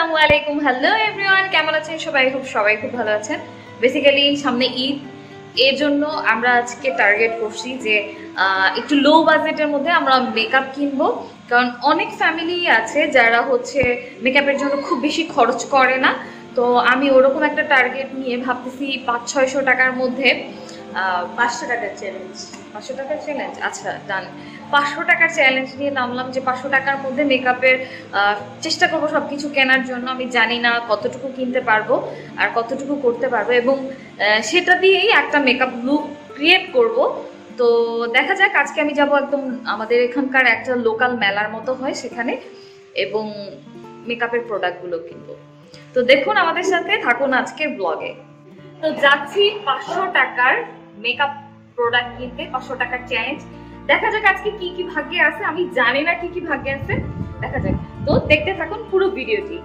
আসসালামু আলাইকুম। Hello everyone, কেমন আছেন সবাই? সবাই খুব ভালো আছেন। বেসিক্যালি সামনে ঈদ, এর জন্য আমরা আজকে টার্গেট করছি যে একটু লো বাজেটের মধ্যে আমরা মেকআপ কিনবো। কারণ অনেক ফ্যামিলি আছে যারা হচ্ছে মেকআপের জন্য খুব বেশি খরচ করে না। তো আমি ওরকম একটা টার্গেট নিয়ে ভাবতেছি 500-600 টাকার মধ্যে 500 টাকার চ্যালেঞ্জ। 500 টাকার চ্যালেঞ্জ, আচ্ছা ডান। 500 টাকার চ্যালেঞ্জ নিয়ে নামলাম যে 500 টাকার মধ্যে মেকআপের চেষ্টা করবো সবকিছু কেনার জন্য। আমি জানি না কতটুকু কিনতে পারবো আর কতটুকু করতে পারবো, এবং সেটা দিয়েই একটা মেকআপ লুক ক্রিয়েট করব। তো দেখা যাক, আজকে আমি যাব একদম আমাদের এখানকার একটা লোকাল মেলার মতো হয় সেখানে, এবং মেকআপের প্রোডাক্টগুলো কিনবো। তো দেখুন আমাদের সাথে থাকুন আজকের ব্লগে। তো যাচ্ছি 500 টাকার মেকআপ প্রোডাক্ট কিনতে, 500 টাকার চ্যালেঞ্জ। দেখা যাক আজকে কি কি ভাগ্যে আছে, আমি জানি না কি কি ভাগ্যে আছে, দেখা যাক। তো দেখতে থাকুন পুরো ভিডিওটি।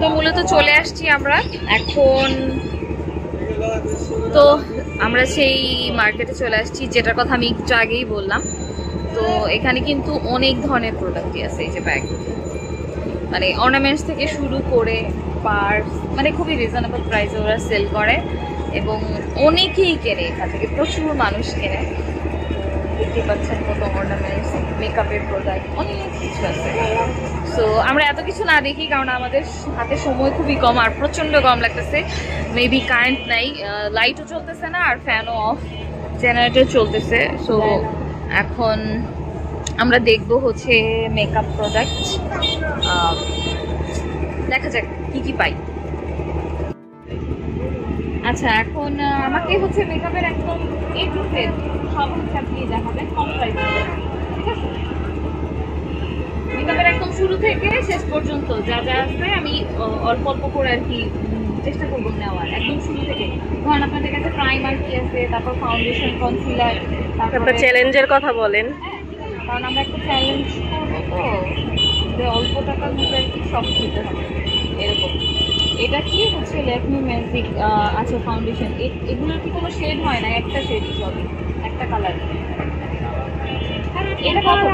তো মূলত চলে আসছি আমরা এখন। তো আমরা সেই মার্কেটে চলে আসছি যেটার কথা আমি একটু আগেই বললাম। তো এখানে কিন্তু অনেক ধরনের প্রোডাক্টই আছে। এই যে ব্যাগ, মানে অর্নামেন্টস থেকে শুরু করে পার্স, মানে খুবই রিজনেবল প্রাইসে ওরা সেল করে, এবং অনেকেই কেনে এখান থেকে, প্রচুর মানুষ কেনে। দেখতে পাচ্ছেন কত অর্নামেন্টস, মেকআপের প্রোডাক্ট, অনেক কিছু আছে। সো আমরা এত কিছু না দেখি, কারণ আমাদের হাতে সময় খুবই কম আর প্রচণ্ড গরম লাগতেছে। মেবি কারেন্ট নাই, লাইটও চলতেছে না, আর ফ্যানও অফ, জেনারেটর চলতেছে। সো এখন আমরা দেখবো হচ্ছে মেকআপ প্রোডাক্ট, দেখা যাক কি কি পাই। আচ্ছা, এখন আমাকে হচ্ছে মেকআপের একদম এ টু জেড সব হচ্ছে আপনি দেখাবেন কম প্রাইসে, ঠিক আছে? মেকআপের একদম শুরু থেকে শেষ পর্যন্ত যা যা আছে আমি অল্প অল্প করে আর কি চেষ্টা করবো নেওয়ার, একদম শুরু থেকে। ধরেন আপনাদের কাছে প্রাইমার কি আছে, তারপর ফাউন্ডেশন, কনসিলার, তারপর চ্যালেঞ্জের কথা বলেন। হ্যাঁ, কারণ আমরা একটা চ্যালেঞ্জ করবো, তো যে অল্প টাকার মধ্যে আর কি সব দিতে হবে এরকম। এটা কি হচ্ছে ল্যাকমি ম্যাজিক আছে ফাউন্ডেশন, এগুলোর কি কোনো শেড হয় না, একটা শেডই সবই, একটা কালার। এটা কত?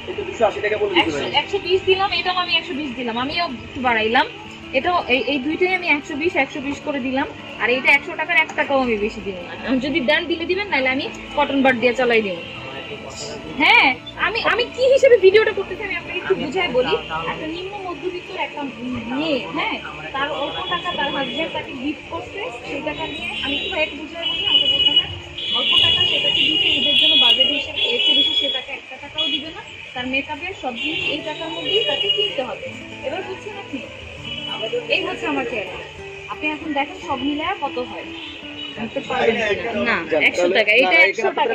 এটা 280 টাকা বলে দিতে পারি। 120 দিলাম, এটাও আমি 120 দিলাম, আমিও একটু বাড়াইলাম। এটাও এই দুইটাই আমি 120 করে দিলাম। আর এটা 100 টাকার 1 টাকাও আমি বেশি দিব না। যদি দেন দিলে দিবেন, নাহলে আমি কটন বাড দিয়ে চালাই দিব। হ্যাঁ, আমি কি হিসেবে ভিডিওটা করতেছি আমি আপনাকে একটু বুঝাই বলি। একটা নিম্ন মধ্যবিত্তর একটা মেয়ে, হ্যাঁ, তার অল্প টাকা তার হাজবেন্ড তাকে গিফট করছে, সেই টাকা নিয়ে আমি কি ভাই বুঝাই বলি, আমাকে বলতে না অল্প টাকা সেটাকে দিতে এদের জন্য বাজেট হিসেবে এর চেয়ে বেশি সে টাকা 1 টাকাও দিবে না। তার মেকআপের সব জিনিস এই টাকার মধ্যেই তাকে কিনতে হবে। এবার বুঝছেন আপনি? এই হচ্ছে আমার চ্যালেঞ্জ। আপনি এখন দেখেন সব মিলায় কত হয়। না 100 টাকা, এটা 100 টাকা।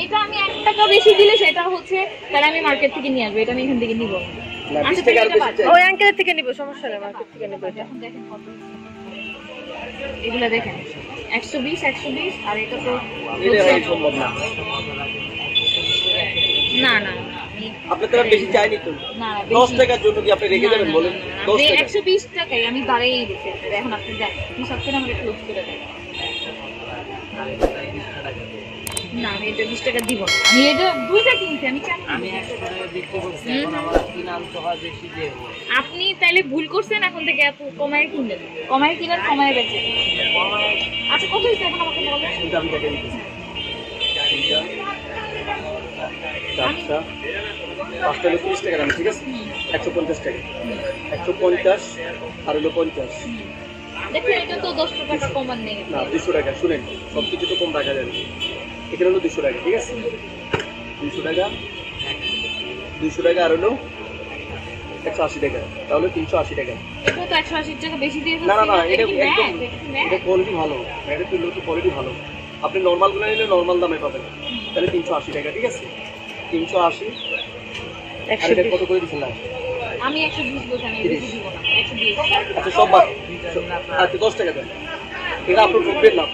এটা আমি 1 টাকা বেশি দিলে সেটা হচ্ছে তাহলে আমি মার্কেট থেকে নিয়ে আসবো, এটা আমি এখান থেকে নিব না। ওই আঙ্কেলের থেকে নিব, সমস্যা নেই, মার্কেট থেকে নিব। এটা দেখেন কত, এগুলা দেখেন 120 আর এটা তো সম্ভব না। না না আপনি তো বেশি চাইনি তো। না 10 টাকার জন্য কি আপনি রেখে যাবেন বলেন? 10 টাকা 120 টাকাই আমি বাড়াই দিতে। এখন আপনি দেখেন আপনি সবসময় আমাকে ক্লোজ করে দেন। না আমি এটা 20 টাকা দিব না। আমি এটা দুইটা কিনছি, আমি কেন আমি 100 টাকা বিক্রি করছি, এখন আমার কিনা আনতে হয় বেশি দিয়ে। আপনি তাইলে ভুল করছেন, এখন থেকে এত কমায় কিনবেন, কমায় কিনার কমায় বেচেন। আচ্ছা কত হইছে এখন আমাকে বলেন। এটা আমি দেখে দিচ্ছি। চারটা 5টা হলো 30 টাকা দাম, ঠিক আছে? 150 টাকা, 150 আর হলো 50। দেখুন এটা তো 10 টাকা কমান নেই না 200 টাকা। শুনেন, সব কিছু তো কম রাখা যাবে। এখানে হলো 200 টাকা, ঠিক আছে? 200 টাকা, 200 টাকা আর হলো 180 টাকা, তাহলে 380 টাকা। এটা তো 180 টাকা বেশি দিয়ে না না না, এটা কি একদম ম্যাট? এটা কোয়ালিটি ভালো, এটা তো কোয়ালিটি ভালো। আপনি নরমাল গুলো নিলে নরমাল দামে পাবেন, তাহলে 380 টাকা, ঠিক আছে? 380 আর এটা কত করে দিছেন না? আমি 120 বলছি, আমি বেশি দিব না, 120। আচ্ছা সব বাদ, আচ্ছা 10 টাকা দেন। এটা আপনি ঢুকবেন না,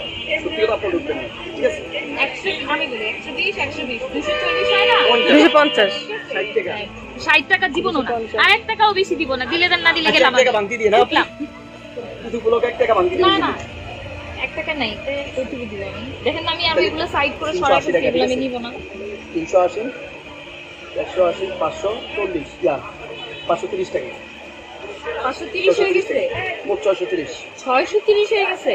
সত্যি কথা আপনি ঢুকবেন না, ঠিক আছে? 100 আমি বলি 120 240 হয় না? 250 60 টাকা, 60 টাকা দিব না, আর 1 টাকাও বেশি দিব না। দিলে দেন, না দিলে গেলাম। 1 টাকা ভাঙতি দিয়ে না আপনি, শুধু গুলো 1 টাকা ভাঙতি দিয়ে না না 1 টাকা নাই, ওইটুকু দিব আমি। দেখেন না আমি এগুলো সাইড করে সরাই ফেলছি, এগুলো আমি নিব না। 380 180 540 ইয়া 530 টাকা, 530 হয়ে গেছে, মোট 630। 630 হয়ে গেছে।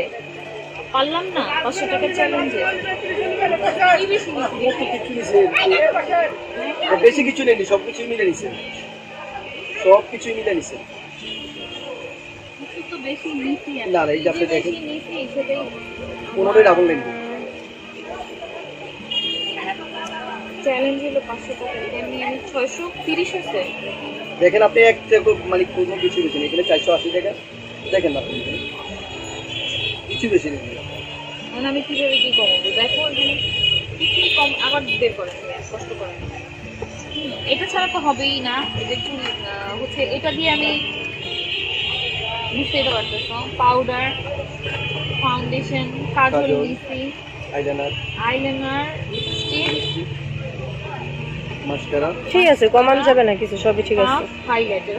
পারলাম না 500 টাকা চ্যালেঞ্জে। কি বেশি বেশি কিছু নেই, সব কিছু মিলে নিছে, সব কিছু মিলে নিছে। তো বেশি নিছি আমি। না না, এই যে আপনি দেখেন নিছি সেটাই 15 ডাবল নেন। চ্যালেঞ্জ হলো 500 টাকা, এমনি আমি 630 হয়েছে। দেখেন আপনি এক মানে কোনো কিছু বেশি নেই, এখানে 480 টাকা। দেখেন আপনি এখানে কিছু বেশি নেই। মানে আমি কিভাবে কি কমাবো? দেখো এখানে কি কম আবার বের করে কষ্ট করে। এটা ছাড়া তো হবেই না। এটা একটু হচ্ছে এটা দিয়ে আমি বুঝতেই পারতেছো, পাউডার, ফাউন্ডেশন, কাজল দিছি, আইলাইনার, লিপস্টিক, মাস্কারা। ঠিক আছে, কমান যাবে না কিছু, সবই ঠিক আছে।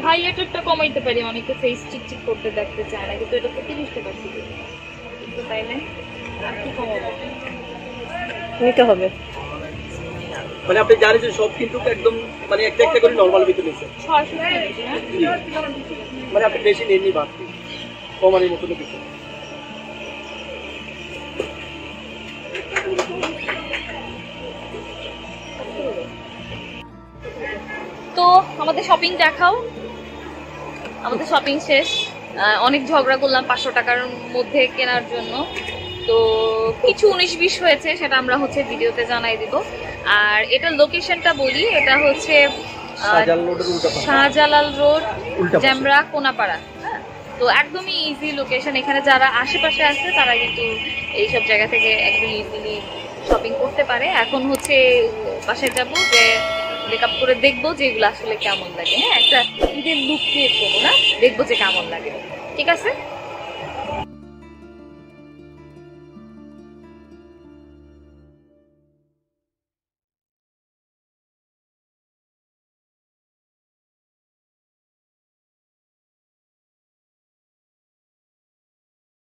হাইলাইটারটা কমাইতে পারি, অনেকে ফেস চিকচিক করতে দেখতে চায় না, কিন্তু এটা তো 30 টাকা ছিল। তো তাইলে আর কি কমাবো? নিতে হবে। মানে আপনি জানেন যে সব কিন্তু একদম মানে একটা একটা করে নরমাল ভিতরে নিছে। 630 না? মানে আপনি বেশি নেননি, বাড়তি কমানোর মতো কিছু। তো আমাদের শপিং দেখাও। আমাদের শপিং শেষ। অনেক ঝগড়া করলাম 500 টাকার মধ্যে কেনার জন্য। তো কিছু 19-20 হয়েছে, সেটা আমরা হচ্ছে ভিডিওতে জানাই দিব। আর এটা লোকেশনটা বলি, এটা হচ্ছে শাহজালাল রোড, জ্যামরা, কোনাপাড়া। তো একদমই ইজি লোকেশন। এখানে যারা আশেপাশে আছে তারা কিন্তু এইসব জায়গা থেকে একদম ইজিলি শপিং করতে পারে। এখন হচ্ছে বাসায় যাবো, যে মেকআপ করে দেখবো যে এগুলো আসলে কেমন লাগে। হ্যাঁ, একটা ঈদের লুক ক্রিয়েট করবো, না দেখবো যে কেমন লাগে। ঠিক আছে।